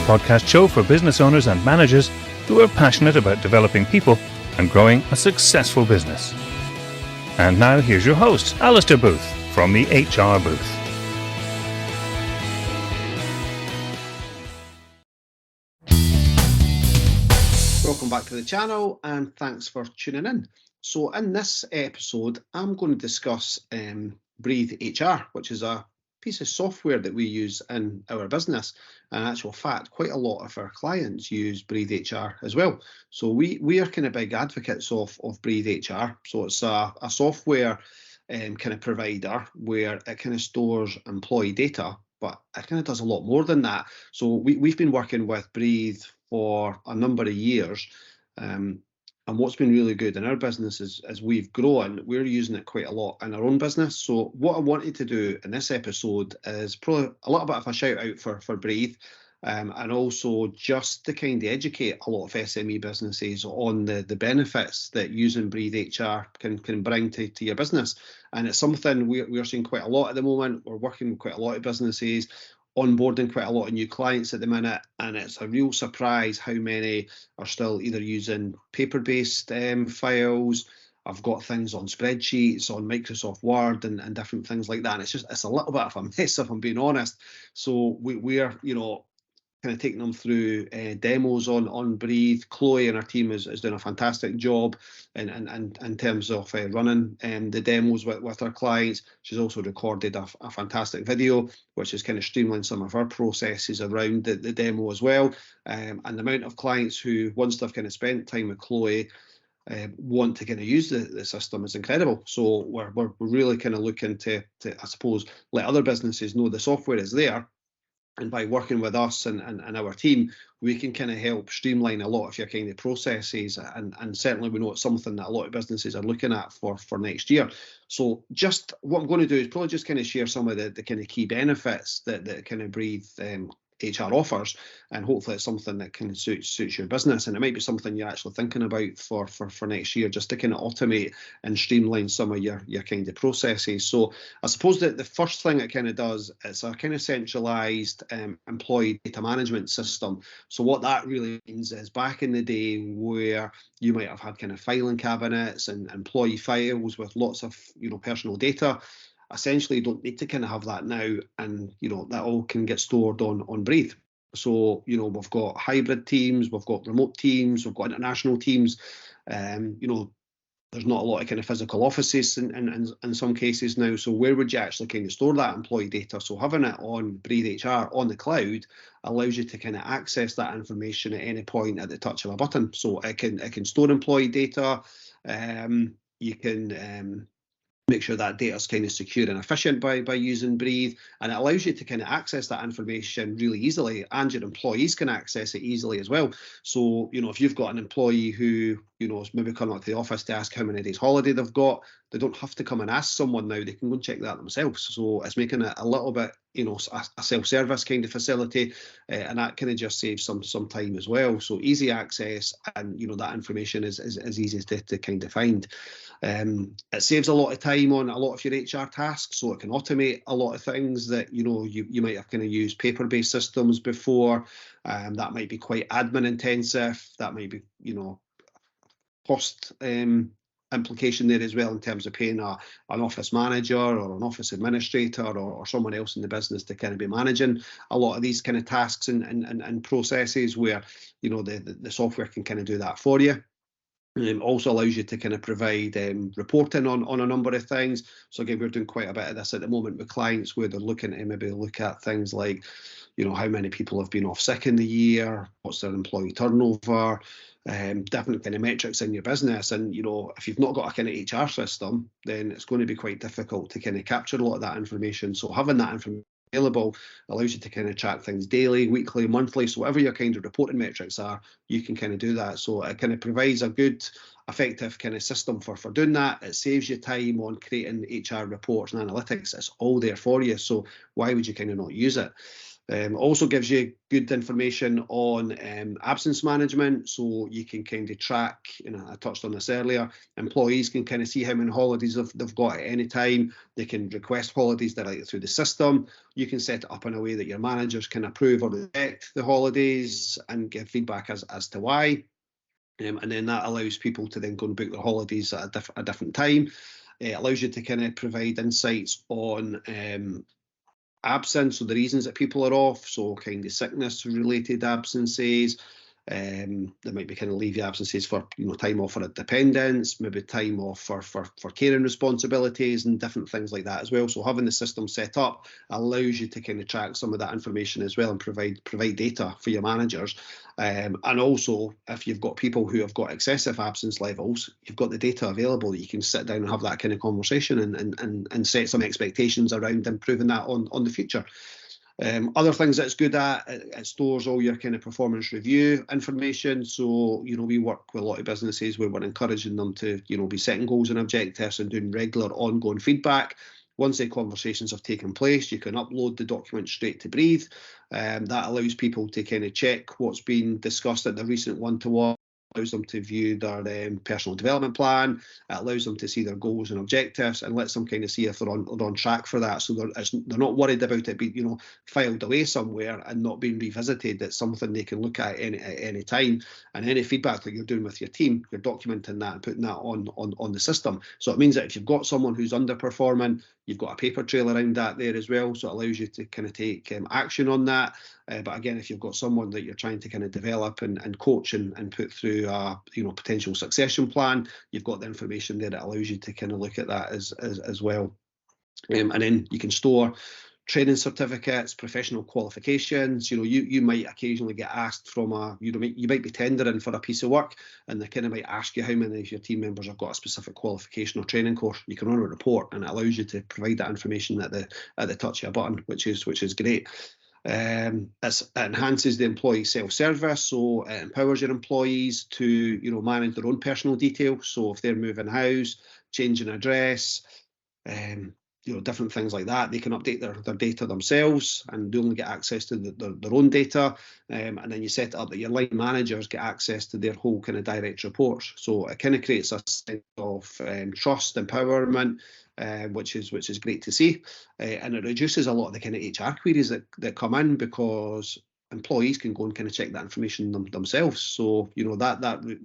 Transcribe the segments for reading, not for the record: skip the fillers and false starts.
podcast show for business owners and managers who are passionate about developing people and growing a successful business. And now here's your host, Alistair Booth from the HR Booth. Welcome back to the channel and thanks for tuning in. So in this episode, I'm going to discuss Breathe HR, which is a piece of software that we use in our business. And in actual fact, quite a lot of our clients use Breathe HR as well. So we are kind of big advocates of Breathe HR. So it's a software kind of provider where it kind of stores employee data, but it kind of does a lot more than that. So we've been working with Breathe for a number of years. And what's been really good in our business is as we've grown, we're using it quite a lot in our own business. So what I wanted to do in this episode is probably a little bit of a shout out for Breathe, and also just to kind of educate a lot of SME businesses on the benefits that using Breathe HR can bring to your business. And it's something we're seeing quite a lot at the moment. We're working with quite a lot of businesses, onboarding quite a lot of new clients at the minute, and it's a real surprise how many are still either using paper-based files. I've got things on spreadsheets, on Microsoft Word and different things like that. And it's a little bit of a mess, if I'm being honest. So we're kind of taking them through demos on Breathe. Chloe and her team is doing a fantastic job in terms of running the demos with our clients. She's also recorded a fantastic video, which has kind of streamlined some of her processes around the demo as well. And the amount of clients who, once they've kind of spent time with Chloe, want to kind of use the system is incredible. So we're really kind of looking to, I suppose, let other businesses know the software is there. And by working with us and our team, we can kind of help streamline a lot of your kind of processes. And certainly we know it's something that a lot of businesses are looking at for next year. So just what I'm going to do is probably just kind of share some of the kind of key benefits that kind of Breathe HR offers, and hopefully it's something that can suits your business, and it might be something you're actually thinking about for next year, just to kind of automate and streamline some of your kind of processes. So I suppose that the first thing it kind of does, it's a kind of centralized employee data management system. So what that really means is, back in the day where you might have had kind of filing cabinets and employee files with lots of personal data, essentially you don't need to kind of have that now, and that all can get stored on Breathe. So we've got hybrid teams, we've got remote teams, we've got international teams. There's not a lot of kind of physical offices in some cases now. So where would you actually kind of store that employee data? So having it on Breathe HR on the cloud allows you to kind of access that information at any point at the touch of a button. So it can store employee data. You can make sure that data is kind of secure and efficient by using Breathe, and it allows you to kind of access that information really easily, and your employees can access it easily as well. So if you've got an employee who is maybe coming up to the office to ask how many days holiday they've got, they don't have to come and ask someone now. They can go and check that themselves. So it's making it a little bit a self-service kind of facility, and that kind of just saves some time as well. So easy access, and that information is easy to kind of find. It saves a lot of time on a lot of your HR tasks, so it can automate a lot of things that you might have kind of used paper-based systems before. That might be quite admin intensive. That might be cost implication there as well, in terms of paying an office manager or an office administrator or someone else in the business to kind of be managing a lot of these kind of tasks and processes, where the software can kind of do that for you. Also allows you to kind of provide reporting on a number of things. So again, we're doing quite a bit of this at the moment with clients, where they're looking to maybe look at things like how many people have been off sick in the year, what's their employee turnover, different kind of metrics in your business. And if you've not got a kind of HR system, then it's going to be quite difficult to kind of capture a lot of that information. So having that information available allows you to kind of track things daily, weekly, monthly. So whatever your kind of reporting metrics are, you can kind of do that. So it kind of provides a good, effective kind of system for doing that. It saves you time on creating HR reports and analytics. It's all there for you. So why would you kind of not use it? Also gives you good information on absence management, so you can kind of track, I touched on this earlier, employees can kind of see how many holidays they've got at any time. They can request holidays directly through the system. You can set it up in a way that your managers can approve or reject the holidays and give feedback as to why. And then that allows people to then go and book their holidays at a different time. It allows you to kind of provide insights on absence, so the reasons that people are off, so kind of sickness related absences. There might be kind of leave absences for time off for dependents, maybe time off for caring responsibilities and different things like that as well. So having the system set up allows you to kind of track some of that information as well and provide data for your managers. And also, if you've got people who have got excessive absence levels, you've got the data available that you can sit down and have that kind of conversation and set some expectations around improving that on the future. Other things that it's good at, it stores all your kind of performance review information. So, we work with a lot of businesses where we're encouraging them to, be setting goals and objectives and doing regular ongoing feedback. Once the conversations have taken place, you can upload the document straight to Breathe. That allows people to kind of check what's been discussed at the recent one-to-one. Allows them to view their personal development plan. It allows them to see their goals and objectives and lets them kind of see if they're on track for that. So they're not worried about it being filed away somewhere and not being revisited. It's something they can look at any time. And any feedback that you're doing with your team, you're documenting that and putting that on the system. So it means that if you've got someone who's underperforming, you've got a paper trail around that there as well. So it allows you to kind of take action on that. But again, if you've got someone that you're trying to kind of develop and coach and put through a potential succession plan, you've got the information there that allows you to kind of look at that as well. And then you can store training certificates, professional qualifications. You might occasionally get asked from you might be tendering for a piece of work, and they kind of might ask you how many of your team members have got a specific qualification or training course. You can run a report, and it allows you to provide that information at the touch of a button, which is great. It enhances the employee self-service, so it empowers your employees to manage their own personal details. So if they're moving house, changing address, different things like that, they can update their data themselves, and they only get access to their own data. And then you set it up that your line managers get access to their whole kind of direct reports. So it kind of creates a sense of trust, empowerment, which is great to see. And it reduces a lot of the kind of HR queries that come in, because employees can go and kind of check that information themselves. So that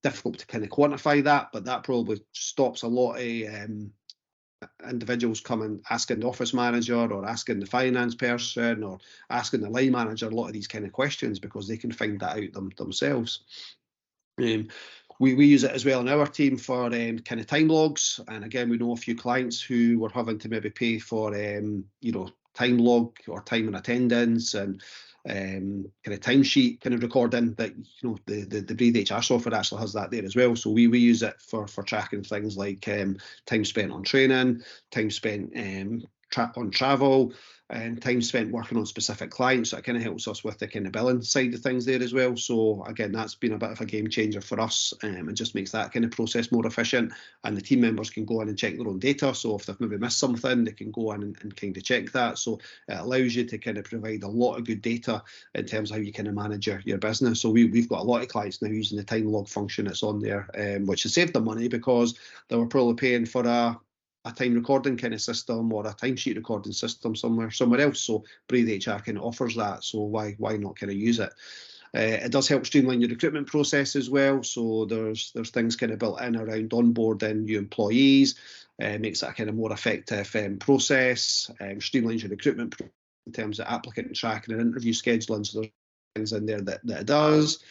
difficult to kind of quantify that, but that probably stops a lot of individuals coming asking the office manager or asking the finance person or asking the line manager a lot of these kind of questions, because they can find that out themselves. We use it as well in our team for kind of time logs, and again, we know a few clients who were having to maybe pay for time log or time and attendance and kind of timesheet kind of recording that the Breathe HR software actually has that there as well. So we use it for tracking things like time spent on training, time spent on travel, and time spent working on specific clients. So it kind of helps us with the kind of billing side of things there as well. So again, that's been a bit of a game changer for us, and just makes that kind of process more efficient. And the team members can go in and check their own data. So if they've maybe missed something, they can go in and kind of check that. So it allows you to kind of provide a lot of good data in terms of how you kind of manage your business. So we've got a lot of clients now using the time log function that's on there, which has saved them money, because they were probably paying for a time recording kind of system or a timesheet recording system somewhere else. So Breathe HR kind of offers that. So why not kind of use it? It does help streamline your recruitment process as well. So there's things kind of built in around onboarding new employees, makes it a kind of more effective process, streamlines your recruitment in terms of applicant tracking and interview scheduling. So there's things in there that it does.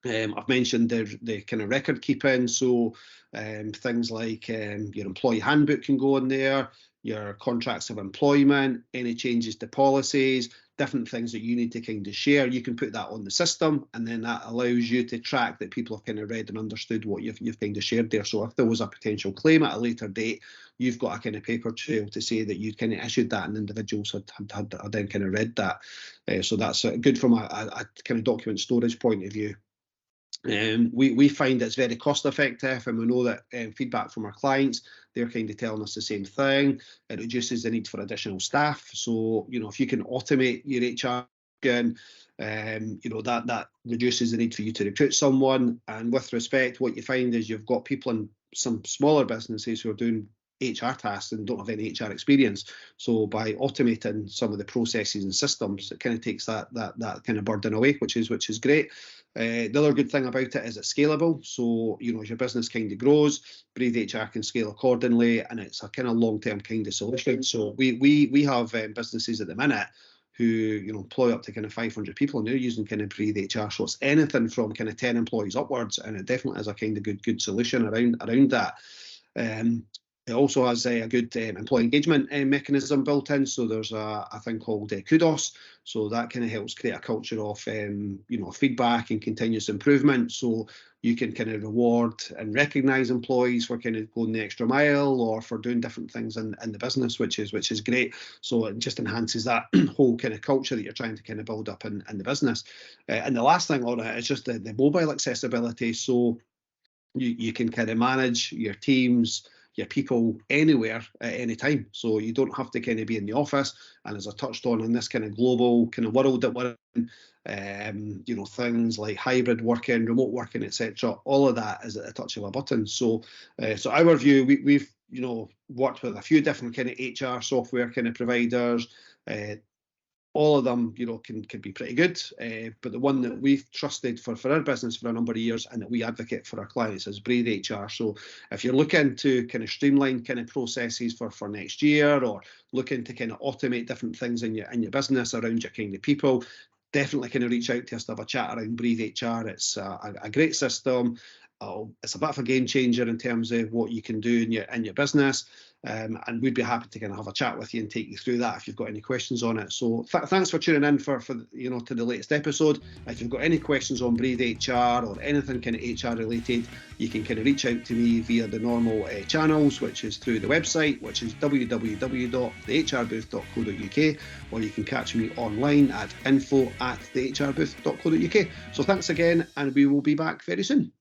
I've mentioned the kind of record keeping, so things like your employee handbook can go in there, your contracts of employment, any changes to policies, different things that you need to kind of share. You can put that on the system, and then that allows you to track that people have kind of read and understood what you've kind of shared there. So if there was a potential claim at a later date, you've got a kind of paper trail to say that you kind of issued that and individuals had then kind of read that. So that's good from a kind of document storage point of view. We find it's very cost effective, and we know that feedback from our clients, they're kind of telling us the same thing. It reduces the need for additional staff. So, if you can automate your HR, that reduces the need for you to recruit someone. And with respect, what you find is you've got people in some smaller businesses who are doing HR tasks and don't have any HR experience. So by automating some of the processes and systems, it kind of takes that kind of burden away, which is great. The other good thing about it is it's scalable. So, as your business kind of grows, Breathe HR can scale accordingly, and it's a kind of long-term kind of solution. So we have businesses at the minute who employ up to kind of 500 people, and they're using kind of Breathe HR. So it's anything from kind of 10 employees upwards, and it definitely is a kind of good solution around that. It also has a good employee engagement mechanism built in. So there's a thing called Kudos. So that kind of helps create a culture of feedback and continuous improvement. So you can kind of reward and recognise employees for kind of going the extra mile or for doing different things in the business, which is great. So it just enhances that whole kind of culture that you're trying to kind of build up in the business. And the last thing on it is just the mobile accessibility. So you can kind of manage your teams, your people anywhere at any time. So you don't have to kind of be in the office. And as I touched on in this kind of global kind of world that we're in, things like hybrid working, remote working, etc., all of that is at the touch of a button. So our view, we've worked with a few different kind of HR software kind of providers. All of them, can be pretty good, but the one that we've trusted for our business for a number of years and that we advocate for our clients is Breathe HR. So if you're looking to kind of streamline kind of processes for next year, or looking to kind of automate different things in your business around your kind of people, definitely kind of reach out to us to have a chat around Breathe HR. It's a great system. It's a bit of a game changer in terms of what you can do in your business, and we'd be happy to kind of have a chat with you and take you through that if you've got any questions on it. So thanks for tuning in for to the latest episode. If you've got any questions on Breathe HR or anything kind of HR related, you can kind of reach out to me via the normal channels, which is through the website, which is www.thehrbooth.co.uk, or you can catch me online at info@thehrbooth.co.uk. So thanks again, and we will be back very soon.